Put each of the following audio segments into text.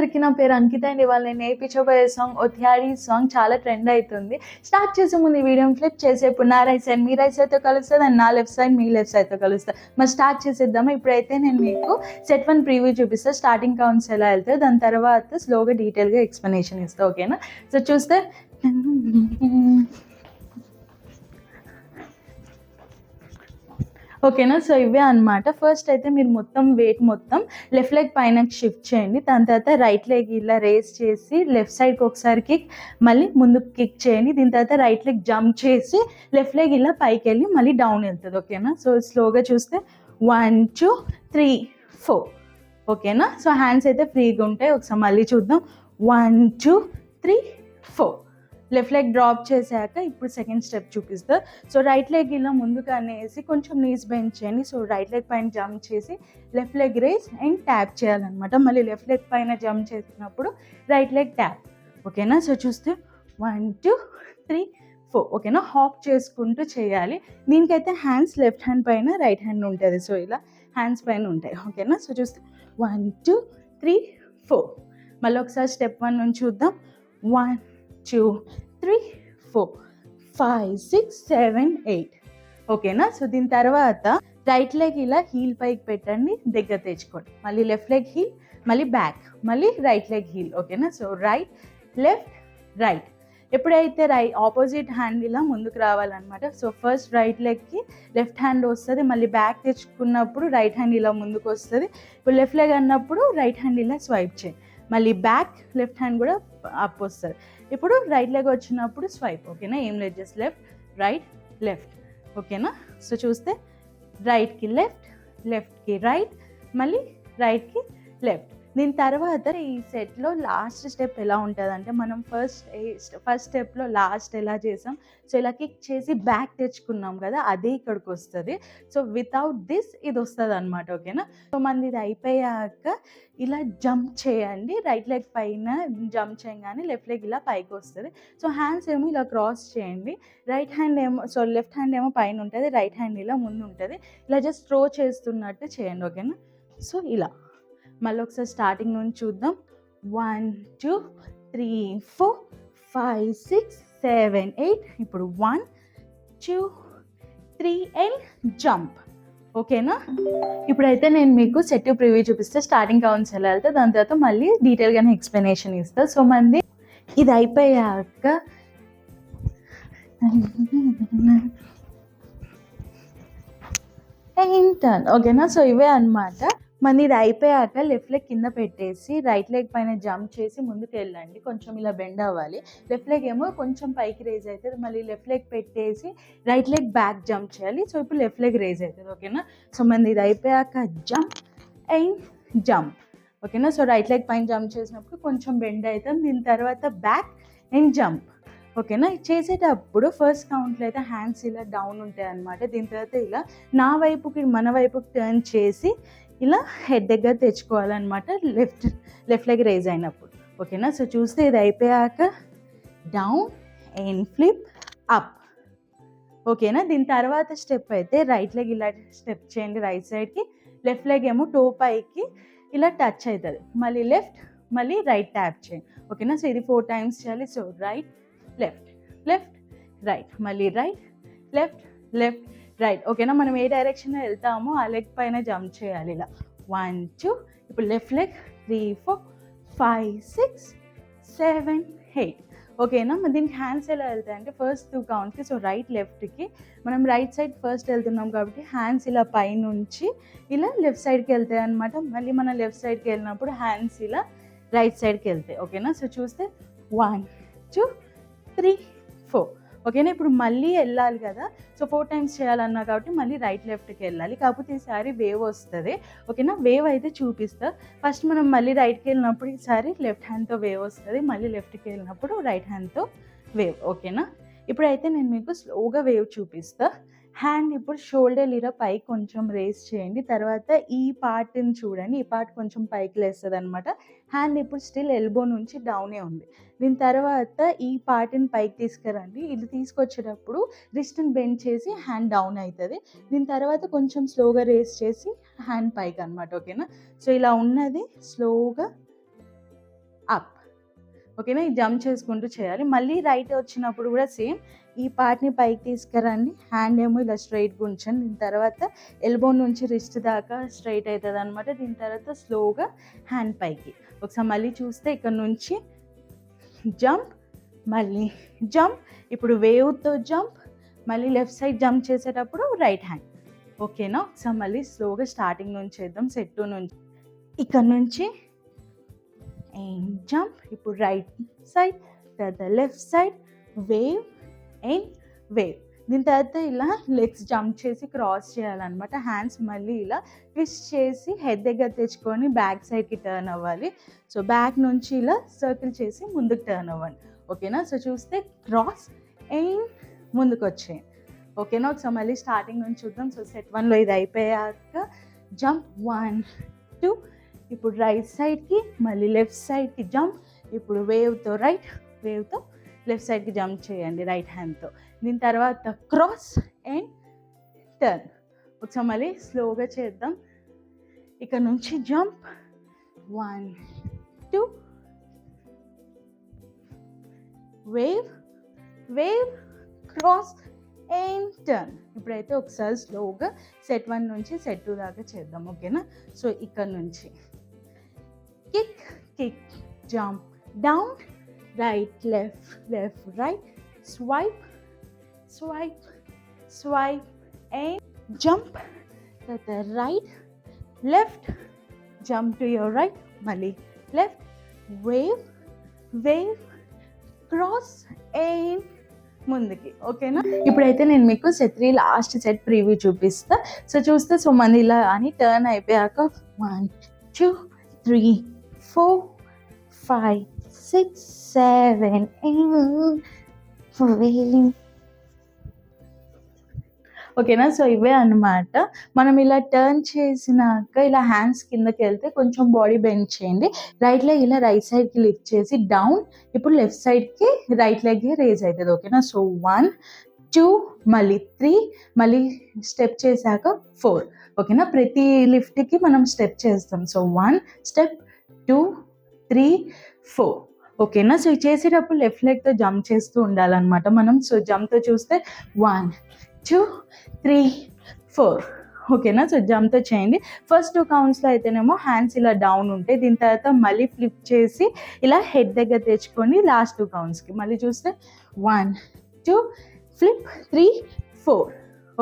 అందరికీ నా పేరు అంకిత అండ్ ఇవాళ నేను నేర్పించబోయే సాంగ్ ఒత్యాడి సాంగ్ చాలా ట్రెండ్ అవుతుంది. స్టార్ట్ చేసే ముందు ఈ వీడియోని ఫ్లిప్ చేసే ఇప్పుడు నా రైట్ సైడ్ మీ రైట్ సైడ్తో కలుస్తుంది అండ్ నా లెఫ్ట్ సైడ్ మీ లెఫ్ట్ సైడ్తో కలుస్తుంది. మరి స్టార్ట్ చేసేద్దాము. ఇప్పుడైతే నేను మీకు సెట్ 1 ప్రీవ్యూ చూపిస్తాను. స్టార్టింగ్ కౌంట్స్ ఎలా వెళ్తాయి, దాని తర్వాత స్లోగా డీటెయిల్గా ఎక్స్ప్లెనేషన్ ఇస్తాను. ఓకేనా? సో చూస్తే ఓకేనా? సో ఇవే అనమాట. ఫస్ట్ అయితే మీరు మొత్తం వెయిట్ మొత్తం లెఫ్ట్ లెగ్ పైన షిఫ్ట్ చేయండి. దాని తర్వాత రైట్ లెగ్ ఇలా రేస్ చేసి లెఫ్ట్ సైడ్కి ఒకసారి కిక్, మళ్ళీ ముందుకు కిక్ చేయండి. దీని తర్వాత రైట్ లెగ్ జంప్ చేసి లెఫ్ట్ లెగ్ ఇలా పైకి వెళ్ళి మళ్ళీ డౌన్ వెళ్తుంది. ఓకేనా? సో స్లోగా చూస్తే 1 2 3 4. ఓకేనా? సో హ్యాండ్స్ అయితే ఫ్రీగా ఉంటాయి. ఒకసారి మళ్ళీ చూద్దాం. 1 2 3 4. లెఫ్ట్ లెగ్ డ్రాప్ చేశాక ఇప్పుడు సెకండ్ స్టెప్ చూపిస్తా. సో రైట్ లెగ్ ఇలా ముందుకు అనేసి కొంచెం నీస్ బెండ్ చేయండి. సో రైట్ లెగ్ పైన జంప్ చేసి left leg raise and tap చేయాలన్నమాట. మళ్ళీ లెఫ్ట్ లెగ్ పైన జంప్ చేసినప్పుడు రైట్ లెగ్ ట్యాప్. ఓకేనా? సో చూస్తే 1 2 3 4. ఓకేనా? హాప్ చేసుకుంటూ చేయాలి. దీనికైతే హ్యాండ్స్ లెఫ్ట్ హ్యాండ్ పైన రైట్ హ్యాండ్ ఉంటుంది. సో ఇలా హ్యాండ్స్ పైన ఉంటాయి. ఓకేనా? సో చూస్తే 1 2 3 4. మళ్ళీ ఒకసారి స్టెప్ 1 నుంచి చూద్దాం. 1 2 3 4 5 6 7 8. ఓకేనా? సో దీని తర్వాత రైట్ లెగ్ ఇలా హీల్ పైకి పెట్టండి, దగ్గర తెచ్చుకోండి. మళ్ళీ లెఫ్ట్ లెగ్ హీల్, మళ్ళీ బ్యాక్, మళ్ళీ రైట్ లెగ్ హీల్. ఓకేనా? So right left right. ఎప్పుడైతే ఆపోజిట్ హ్యాండ్ ఇలా ముందుకు రావాలన్నమాట. సో ఫస్ట్ రైట్ లెగ్కి లెఫ్ట్ హ్యాండ్ వస్తుంది, మళ్ళీ బ్యాక్ తెచ్చుకున్నప్పుడు రైట్ హ్యాండ్ ఇలా ముందుకు వస్తుంది. ఇప్పుడు లెఫ్ట్ లెగ్ అన్నప్పుడు రైట్ హ్యాండ్ ఇలా స్వైప్ చేయండి, మళ్ళీ బ్యాక్ లెఫ్ట్ హ్యాండ్ కూడా అప్ వస్తుంది. ఇప్పుడు రైట్ లెగ్ వచ్చినప్పుడు స్వైప్. ఓకేనా? ఏం లేదు, జస్ట్ లెఫ్ట్ రైట్ లెఫ్ట్. ఓకేనా? సో చూస్తే రైట్కి లెఫ్ట్, లెఫ్ట్కి రైట్, మళ్ళీ రైట్కి లెఫ్ట్. దీని తర్వాత ఈ సెట్లో లాస్ట్ స్టెప్ ఎలా ఉంటుందంటే, మనం ఫస్ట్ స్టెప్లో లాస్ట్ ఎలా చేసాం, సో ఇలా కిక్ చేసి బ్యాక్ తెచ్చుకున్నాం కదా, అదే ఇక్కడికి వస్తుంది. సో వితౌట్ దిస్ ఇది వస్తుంది అనమాట. ఓకేనా? సో మనది ఇది అయిపోయాక ఇలా జంప్ చేయండి. రైట్ లెగ్ పైన జంప్ చేయగానే లెఫ్ట్ లెగ్ ఇలా పైకి వస్తుంది. సో హ్యాండ్స్ ఏమో ఇలా క్రాస్ చేయండి. రైట్ హ్యాండ్ ఏమో లెఫ్ట్ హ్యాండ్ ఏమో పైన ఉంటుంది, రైట్ హ్యాండ్ ఇలా ముందు ఉంటుంది. ఇలా జస్ట్ త్రో చేస్తున్నట్టు చేయండి. ఓకేనా? సో ఇలా మళ్ళీ ఒకసారి స్టార్టింగ్ నుంచి చూద్దాం. 1 2 3 4 5 6 7 8. ఇప్పుడు 1 2 3 అండ్ జంప్. ఓకేనా? ఇప్పుడైతే నేను మీకు సెట్ ప్రివ్యూ చూపిస్తే స్టార్టింగ్ కౌంట్స్ ఎలా వెళ్తే, దాని తర్వాత మళ్ళీ డీటెయిల్గానే ఎక్స్ప్లెనేషన్ ఇస్తా. సో మంది ఇది అయిపోయాక టర్న్. ఓకేనా? సో ఇవే అనమాట. మన ఇది అయిపోయాక లెఫ్ట్ లెగ్ కింద పెట్టేసి రైట్ లెగ్ పైన జంప్ చేసి ముందుకు వెళ్ళండి. కొంచెం ఇలా బెండ్ అవ్వాలి. లెఫ్ట్ లెగ్ ఏమో కొంచెం పైకి రేజ్ అవుతుంది. మళ్ళీ లెఫ్ట్ లెగ్ పెట్టేసి రైట్ లెగ్ బ్యాక్ జంప్ చేయాలి. సో ఇప్పుడు లెఫ్ట్ లెగ్ రేజ్ అవుతుంది. ఓకేనా? సో మన ఇది అయిపోయాక జంప్ అండ్ జంప్. ఓకేనా? సో రైట్ లెగ్ పైన జంప్ చేసినప్పుడు కొంచెం బెండ్ అవుతుంది. దీని తర్వాత బ్యాక్ అండ్ జంప్. ఓకేనా? చేసేటప్పుడు ఫస్ట్ కౌంట్లో అయితే హ్యాండ్స్ ఇలా డౌన్ ఉంటాయి అన్నమాట. దీని తర్వాత ఇలా మన వైపుకి టర్న్ చేసి ఇలా హెడ్ దగ్గర తెచ్చుకోవాలన్నమాట, లెఫ్ట్ లెగ్ రేజ్ అయినప్పుడు. ఓకేనా? సో చూస్తే ఇది అయిపోయాక డౌన్ అండ్ ఫ్లిప్ అప్. ఓకేనా? దీని తర్వాత స్టెప్ అయితే రైట్ లెగ్ ఇలా స్టెప్ చేయండి రైట్ సైడ్కి, లెఫ్ట్ లెగ్ ఏమో టో పైకి ఇలా టచ్ అవుతుంది. మళ్ళీ లెఫ్ట్, మళ్ళీ రైట్ ట్యాప్ చేయండి. ఓకేనా? సో ఇది 4 టైమ్స్ చేయాలి. So right left, left right, మళ్ళీ రైట్ లెఫ్ట్, లెఫ్ట్ రైట్. ఓకేనా? మనం ఏ డైరెక్షన్లో వెళ్తామో ఆ లెగ్ పైన జంప్ చేయాలి ఇలా. 1 2. ఇప్పుడు లెఫ్ట్ లెగ్ 3 4 5 6 7 8. ఓకేనా? మరి దీనికి హ్యాండ్స్ ఎలా వెళ్తాయి అంటే ఫస్ట్ 2 కౌంట్కి, సో రైట్ లెఫ్ట్కి మనం రైట్ సైడ్ ఫస్ట్ వెళ్తున్నాం కాబట్టి హ్యాండ్స్ ఇలా పైనుంచి ఇలా లెఫ్ట్ సైడ్కి వెళ్తాయి అనమాట. మళ్ళీ మనం లెఫ్ట్ సైడ్కి వెళ్ళినప్పుడు హ్యాండ్స్ ఇలా రైట్ సైడ్కి వెళ్తాయి. ఓకేనా? సో చూస్తే 1 2 3 4. ఓకేనా? ఇప్పుడు మళ్ళీ వెళ్ళాలి కదా, సో 4 టైమ్స్ చేయాలన్నా కాబట్టి మళ్ళీ రైట్ లెఫ్ట్కి వెళ్ళాలి. కాకపోతే ఈసారి వేవ్ వస్తుంది. ఓకేనా? వేవ్ అయితే చూపిస్తా. ఫస్ట్ మనం మళ్ళీ రైట్కి వెళ్ళినప్పుడు ఈసారి లెఫ్ట్ హ్యాండ్తో వేవ్ వస్తుంది, మళ్ళీ లెఫ్ట్కి వెళ్ళినప్పుడు రైట్ హ్యాండ్తో వేవ్. ఓకేనా? ఇప్పుడైతే నేను మీకు స్లోగా వేవ్ చూపిస్తా. హ్యాండ్ ఇప్పుడు షోల్డర్ ఇలా పైకి కొంచెం రేస్ చేయండి. తర్వాత ఈ పార్ట్ని చూడండి, ఈ పార్ట్ కొంచెం పైకి లేస్తుంది అనమాట. హ్యాండ్ ఇప్పుడు స్టిల్ ఎల్బో నుంచి డౌనే ఉంది. దీని తర్వాత ఈ పార్ట్ని పైకి తీసుకురండి. ఇది తీసుకొచ్చేటప్పుడు రిస్ట్ని బెండ్ చేసి హ్యాండ్ డౌన్ అవుతుంది. దీని తర్వాత కొంచెం స్లోగా రేస్ చేసి హ్యాండ్ పైకి అనమాట. ఓకేనా? సో ఇలా ఉన్నది స్లోగా ఓకేనా, ఈ జంప్ చేసుకుంటూ చేయాలి. మళ్ళీ రైట్ వచ్చినప్పుడు కూడా సేమ్ ఈ పార్ట్ని పైకి తీసుకురండి, హ్యాండ్ ఏమో ఇలా స్ట్రైట్గా ఉంచండి. దీని తర్వాత ఎల్బో నుంచి రిస్ట్ దాకా స్ట్రైట్ అవుతుంది అనమాట. దీని తర్వాత స్లోగా హ్యాండ్ పైకి. ఒకసారి మళ్ళీ చూస్తే ఇక్కడ నుంచి జంప్, మళ్ళీ జంప్, ఇప్పుడు వేవ్తో జంప్, మళ్ళీ లెఫ్ట్ సైడ్ జంప్ చేసేటప్పుడు రైట్ హ్యాండ్. ఓకేనా, ఒకసారి మళ్ళీ స్లోగా స్టార్టింగ్ నుంచి చేద్దాం. సెట్ 2 నుంచి ఇక్కడ నుంచి జంప్, ఇప్పుడు రైట్ సైడ్, తర్వాత left side, wave and wave. దీని తర్వాత ఇలా లెగ్స్ జంప్ చేసి క్రాస్ చేయాలన్నమాట. హ్యాండ్స్ మళ్ళీ ఇలా ట్విస్ట్ చేసి హెడ్ దగ్గర తెచ్చుకొని బ్యాక్ సైడ్కి టర్న్ అవ్వాలి. సో బ్యాక్ నుంచి ఇలా సర్కిల్ చేసి ముందుకు టర్న్ అవ్వండి. ఓకేనా, సో చూస్తే క్రాస్ అండ్ ముందుకు వచ్చేయండి. ఓకేనా, ఒకసారి మళ్ళీ స్టార్టింగ్ నుంచి చూద్దాం. సో సెట్ 1లో ఇది అయిపోయాక జంప్ 1 2, ఇప్పుడు రైట్ సైడ్కి, మళ్ళీ లెఫ్ట్ సైడ్కి జంప్, ఇప్పుడు వేవ్తో రైట్, వేవ్తో లెఫ్ట్ సైడ్కి జంప్ చేయండి రైట్ హ్యాండ్తో. దీని తర్వాత క్రాస్ అండ్ టర్న్. ఒకసారి మళ్ళీ స్లోగా చేద్దాం. ఇక్కడ నుంచి jump 1 2, wave wave, cross and turn. ఇప్పుడైతే ఒకసారి స్లోగా సెట్ 1 నుంచి సెట్ 2 దాకా చేద్దాం. ఓకేనా, సో ఇక్కడ నుంచి kick kick, jump down, right left left right, swipe swipe swipe and jump, తర్వాత right left, jump to your right, మళ్ళీ left, wave wave, cross and ముందుకి. ఓకేనా, ఇప్పుడైతే నేను మీకు సెట్ 3 లాస్ట్ సెట్ ప్రివ్యూ చూపిస్తా. సో చూస్తే సో మళ్ళీ ఇలా అని టర్న్ అయిపోయాక 1 2 3 4 5 6 7 8. ఓకేనా, సో ఇవే అన్నమాట. మనం ఇలా టర్న్ చేసినాక ఇలా హ్యాండ్స్ కిందకి వెళ్తే కొంచెం బాడీ బెండ్ చేయండి. రైట్ లెగ్ ఇలా రైట్ సైడ్కి లిఫ్ట్ చేసి డౌన్, ఇప్పుడు లెఫ్ట్ సైడ్కి రైట్ లెగ్ రేజ్ అవుతుంది. ఓకేనా, సో 1 2, మళ్ళీ 3, మళ్ళీ స్టెప్ చేశాక 4. ఓకేనా, ప్రతి లిఫ్ట్కి మనం స్టెప్ చేస్తాం. So 1 step 2 3 4. ఓకేనా, సో ఇది చేసేటప్పుడు లెఫ్ట్ లెగ్తో జంప్ చేస్తూ ఉండాలన్నమాట మనం. సో జంప్తో చూస్తే 1 2 3 4. ఓకేనా, సో జంప్తో చేయండి. ఫస్ట్ 2 కౌంట్స్లో అయితేనేమో హ్యాండ్స్ ఇలా డౌన్ ఉంటాయి. దీని తర్వాత మళ్ళీ ఫ్లిప్ చేసి ఇలా హెడ్ దగ్గర తెచ్చుకొని లాస్ట్ 2 కౌంట్స్కి మళ్ళీ చూస్తే 1 2 ఫ్లిప్ 3 4.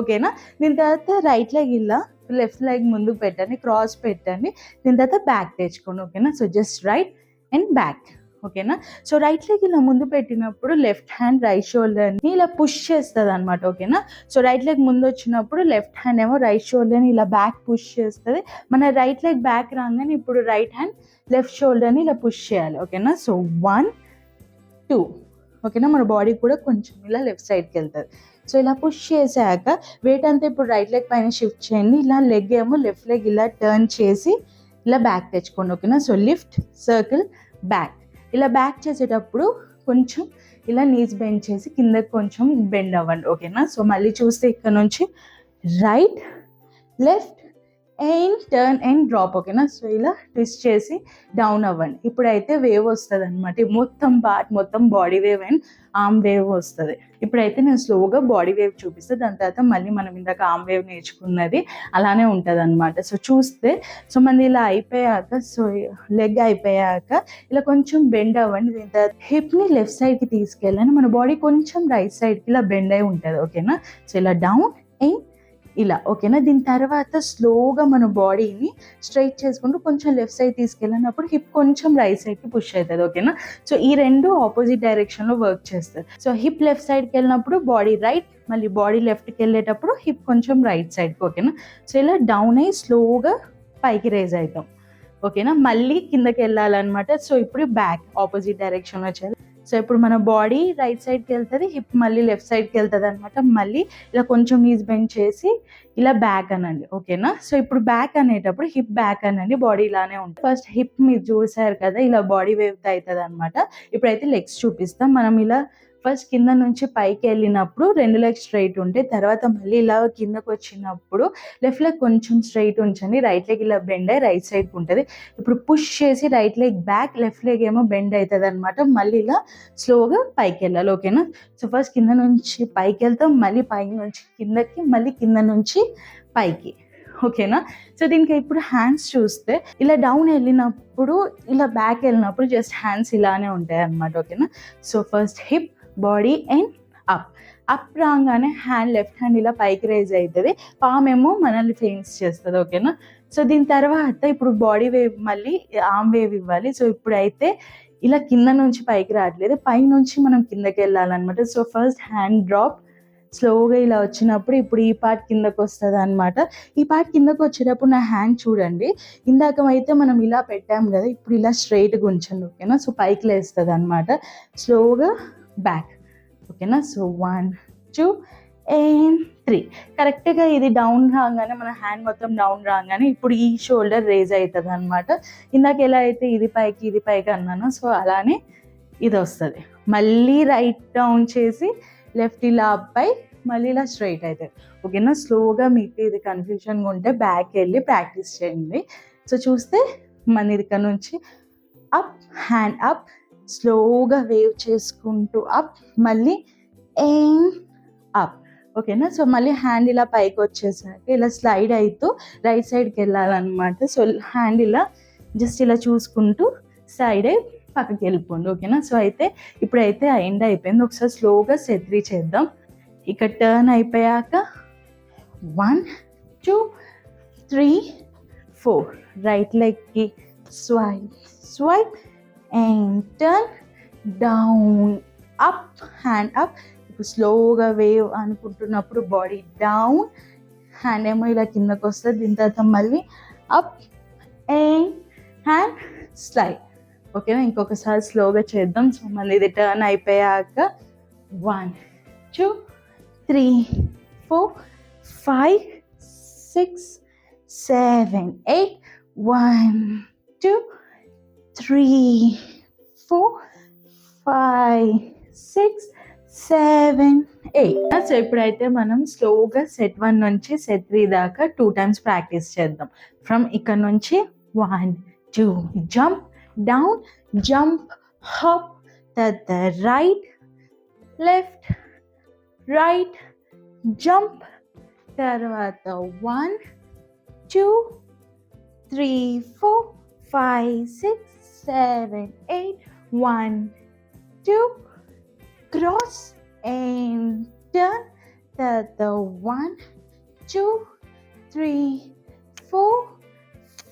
ఓకేనా, దీని తర్వాత రైట్ లెగ్ ఇలా లెఫ్ట్ లెగ్ ముందుకు పెట్టండి, క్రాస్ పెట్టండి. దీని తర్వాత బ్యాక్ తెచ్చుకోండి. ఓకేనా, so just right and back. ఓకేనా, సో రైట్ లెగ్ ఇలా ముందు పెట్టినప్పుడు లెఫ్ట్ హ్యాండ్ రైట్ షోల్డర్ని ఇలా పుష్ చేస్తుంది అనమాట. ఓకేనా, సో రైట్ లెగ్ ముందు వచ్చినప్పుడు లెఫ్ట్ హ్యాండ్ ఏమో రైట్ షోల్డర్ని ఇలా బ్యాక్ పుష్ చేస్తుంది. మన రైట్ లెగ్ బ్యాక్ రాగానే ఇప్పుడు రైట్ హ్యాండ్ లెఫ్ట్ షోల్డర్ని ఇలా పుష్ చేయాలి. ఓకేనా, సో 1 2. ఓకేనా, మన బాడీ కూడా కొంచెం ఇలా లెఫ్ట్ సైడ్కి వెళ్తుంది. సో ఇలా పుష్ చేశాక వెయిట్ అంతా ఇప్పుడు రైట్ లెగ్ పైన షిఫ్ట్ చేయండి. ఇలా లెగ్ ఏమో లెఫ్ట్ లెగ్ ఇలా టర్న్ చేసి ఇలా బ్యాక్ తెచ్చుకోండి. ఓకేనా, సో లిఫ్ట్ సర్కిల్ బ్యాక్. ఇలా బ్యాక్ చేసేటప్పుడు కొంచెం ఇలా నీస్ బెండ్ చేసి కిందకి కొంచెం బెండ్ అవ్వండి. ఓకేనా, సో మళ్ళీ చూస్తే ఇక్కడ నుంచి right left and turn and drop. ఓకేనా, సో ఇలా ట్విస్ట్ చేసి డౌన్ అవ్వండి. ఇప్పుడైతే వేవ్ వస్తుంది అనమాట. మొత్తం పార్ట్ మొత్తం body wave and arm wave వస్తుంది. ఇప్పుడైతే నేను స్లోగా బాడీ వేవ్ చూపిస్తాను. దాని తర్వాత మళ్ళీ మనం ఇందాక ఆర్మ్ వేవ్ నేర్చుకున్నది అలానే ఉంటుంది అనమాట. సో చూస్తే సో మళ్ళీ ఇలా అయిపోయాక సో లెగ్ అయిపోయాక ఇలా కొంచెం బెండ్ అవ్వండి. దీని తర్వాత హిప్ని లెఫ్ట్ సైడ్కి తీసుకెళ్ళండి. మన బాడీ కొంచెం రైట్ సైడ్కి ఇలా బెండ్ అయి ఉంటుంది. ఓకేనా, సో ఇలా డౌన్ అండ్ ఇలా. ఓకేనా, దీని తర్వాత స్లోగా మన బాడీని స్ట్రైట్ చేసుకుంటూ కొంచెం లెఫ్ట్ సైడ్ తీసుకెళ్ళినప్పుడు హిప్ కొంచెం రైట్ సైడ్కి పుష్ అవుతుంది. ఓకేనా, సో ఈ రెండు ఆపోజిట్ డైరెక్షన్లో వర్క్ చేస్తుంది. సో హిప్ లెఫ్ట్ సైడ్కి వెళ్ళినప్పుడు బాడీ రైట్, మళ్ళీ బాడీ లెఫ్ట్కి వెళ్ళేటప్పుడు హిప్ కొంచెం రైట్ సైడ్కి. ఓకేనా, సో ఇలా డౌన్ అయ్యి స్లోగా పైకి రేజ్ అవుతాం. ఓకేనా, మళ్ళీ కిందకి వెళ్ళాలన్నమాట. సో ఇప్పుడు బ్యాక్ ఆపోజిట్ డైరెక్షన్లో వచ్చేది. సో ఇప్పుడు మన బాడీ రైట్ సైడ్కి వెళ్తుంది, హిప్ మళ్ళీ లెఫ్ట్ సైడ్కి వెళ్తుంది అనమాట. మళ్ళీ ఇలా కొంచెం నీస్ బెండ్ చేసి ఇలా బ్యాక్ అనండి. ఓకేనా, సో ఇప్పుడు బ్యాక్ అనేటప్పుడు హిప్ బ్యాక్ అనండి, బాడీ ఇలానే ఉంటుంది. ఫస్ట్ హిప్ మీరు చూసారు కదా ఇలా బాడీ వేవ్ అవుతుంది అనమాట. ఇప్పుడైతే లెగ్స్ చూపిస్తాం. మనం ఇలా ఫస్ట్ కింద నుంచి పైకి వెళ్ళినప్పుడు 2 లెగ్స్ స్ట్రైట్ ఉంటాయి. తర్వాత మళ్ళీ ఇలా కిందకు వచ్చినప్పుడు లెఫ్ట్ లెగ్ కొంచెం స్ట్రైట్ ఉంచండి, రైట్ లెగ్ ఇలా బెండ్ అయ్యి రైట్ సైడ్కి ఉంటుంది. ఇప్పుడు పుష్ చేసి right leg back, left leg ఏమో బెండ్ అవుతుంది అనమాట. మళ్ళీ ఇలా స్లోగా పైకి వెళ్ళాలి. ఓకేనా? సో ఫస్ట్ కింద నుంచి పైకి వెళ్తాం, మళ్ళీ పై నుంచి కిందకి, మళ్ళీ కింద నుంచి పైకి. ఓకేనా? సో దీనికి ఇప్పుడు హ్యాండ్స్ చూస్తే ఇలా డౌన్ వెళ్ళినప్పుడు, ఇలా బ్యాక్ వెళ్ళినప్పుడు జస్ట్ హ్యాండ్స్ ఇలానే ఉంటాయి అన్నమాట. ఓకేనా? So first hip, body and up రాగానే లెఫ్ట్ హ్యాండ్ ఇలా పైకి రైజ్ అవుతుంది, పామ్ ఏమో మనల్ని ఫేస్ చేస్తుంది. ఓకేనా? సో దీని తర్వాత ఇప్పుడు బాడీ వేవ్, మళ్ళీ ఆర్మ్ వేవ్ ఇవ్వాలి. సో ఇప్పుడైతే ఇలా కింద నుంచి పైకి రావట్లేదు, పై నుంచి మనం కిందకి వెళ్ళాలన్నమాట. సో ఫస్ట్ హ్యాండ్ డ్రాప్, స్లోగా ఇలా వచ్చినప్పుడు ఇప్పుడు ఈ పార్ట్ కిందకు వస్తుంది అనమాట. ఈ పార్ట్ కిందకు వచ్చేటప్పుడు నా హ్యాండ్ చూడండి, ఇందాక అయితే మనం ఇలా పెట్టాం కదా, ఇప్పుడు ఇలా స్ట్రైట్గా ఉంచండి. ఓకేనా? సో పైకి లేస్తుంది అనమాట, స్లోగా బ్యాక్. ఓకేనా? So 1 2 and 3. కరెక్ట్గా ఇది డౌన్ రాగానే, మన హ్యాండ్ మొత్తం డౌన్ రాగానే ఇప్పుడు ఈ షోల్డర్ రేజ్ అవుతుంది అనమాట. ఇందాక ఎలా అయితే ఇది పైకి అన్నాను, సో అలానే ఇది వస్తుంది. మళ్ళీ రైట్ డౌన్ చేసి లెఫ్ట్ ఇలా అప్పై, మళ్ళీ ఇలా స్ట్రైట్ అవుతుంది. ఓకేనా? స్లోగా మీకు ఇది కన్ఫ్యూజన్గా ఉంటే బ్యాక్ వెళ్ళి ప్రాక్టీస్ చేయండి. సో చూస్తే మన ఇక్కడ నుంచి అప్, హ్యాండ్ అప్, స్లోగా వేవ్ చేసుకుంటూ అప్, మళ్ళీ అప్. ఓకేనా? సో మళ్ళీ హ్యాండ్ ఇలా పైకి వచ్చేసాక ఇలా స్లైడ్ అవుతూ రైట్ సైడ్కి వెళ్ళాలన్నమాట. సో హ్యాండ్ ఇలా జస్ట్ ఇలా చూసుకుంటూ సైడ్ అయి పక్కకి వెళ్ళిపోండి. ఓకేనా? సో అయితే ఇప్పుడైతే ఎండ్ అయిపోయింది. ఒకసారి స్లోగా సెట్ 3 చేద్దాం. ఇక్కడ టర్న్ అయిపోయాక 1 2 3 4, రైట్ లెగ్కి swipe and turn down, up, hand up. ఇప్పుడు స్లోగా వేవ్ అనుకుంటున్నప్పుడు బాడీ డౌన్, హ్యాండ్ ఏమో ఇలా కిందకు వస్తుంది. దీని తర్వాత మళ్ళీ అప్ అండ్ హ్యాండ్ స్లైడ్. ఓకేనా? ఇంకొకసారి స్లోగా చేద్దాం. సో మళ్ళీ ఇది టర్న్ అయిపోయాక 1 2 3 4 5 6 7 8 1 2 3 4 5 6 7 8. సో ఇప్పుడైతే మనం స్లోగా సెట్ 1 నుంచి సెట్ 3 దాకా 2 times ప్రాక్టీస్ చేద్దాం. ఫ్రమ్ ఇక్కడ నుంచి 1 2 jump down, jump, hop, the right, left, right, jump, tarvata 1 2 3 4 5 6 7 8 1 2 cross and turn, the 1 2 3 4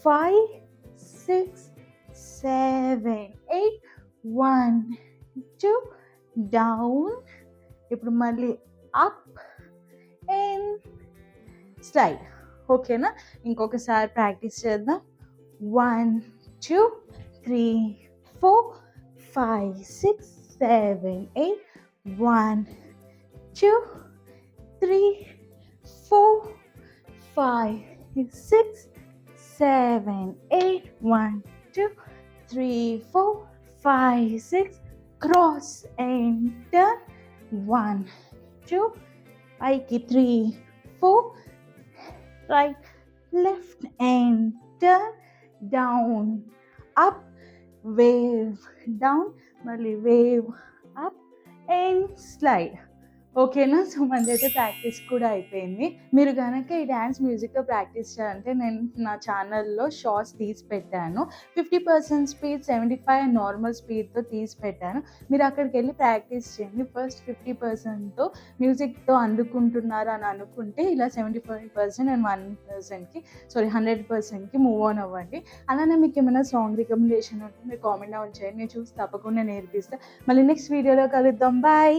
5 6 7 8 1 2 down. ఇప్పుడు మళ్ళీ అప్ అండ్ స్లైడ్. ఓకేనా? ఇంకొకసారి ప్రాక్టీస్ చేద్దాం. 1 2 3 4 5 6 7 8 1 2 3 4 5 6 7 8 1 2 3 4 5 6 cross and turn 1 2 pike 3 4 right left and turn down up wave down mali wave up and slide. ఓకేనా? So మనదైతే practice కూడా అయిపోయింది. మీరు కనుక ఈ డ్యాన్స్ మ్యూజిక్తో ప్రాక్టీస్ చేయాలంటే నేను నా ఛానల్లో షార్ట్స్ తీసి పెట్టాను. 50% స్పీడ్, 75 నార్మల్ స్పీడ్తో తీసి పెట్టాను. మీరు అక్కడికి వెళ్ళి ప్రాక్టీస్ చేయండి. ఫస్ట్ 50%తో మ్యూజిక్తో అందుకుంటున్నారు అని అనుకుంటే ఇలా 75% అండ్ 100%కి మూవ్ ఆన్ అవ్వండి. అలానే మీకు ఏమైనా సాంగ్ రికమెండేషన్ ఉంటే మీరు కామెంట్ డౌన్ చేయండి, నేను చూసి తప్పకుండా నేర్పిస్తాను. మళ్ళీ నెక్స్ట్ వీడియోలో కలుద్దాం. బాయ్.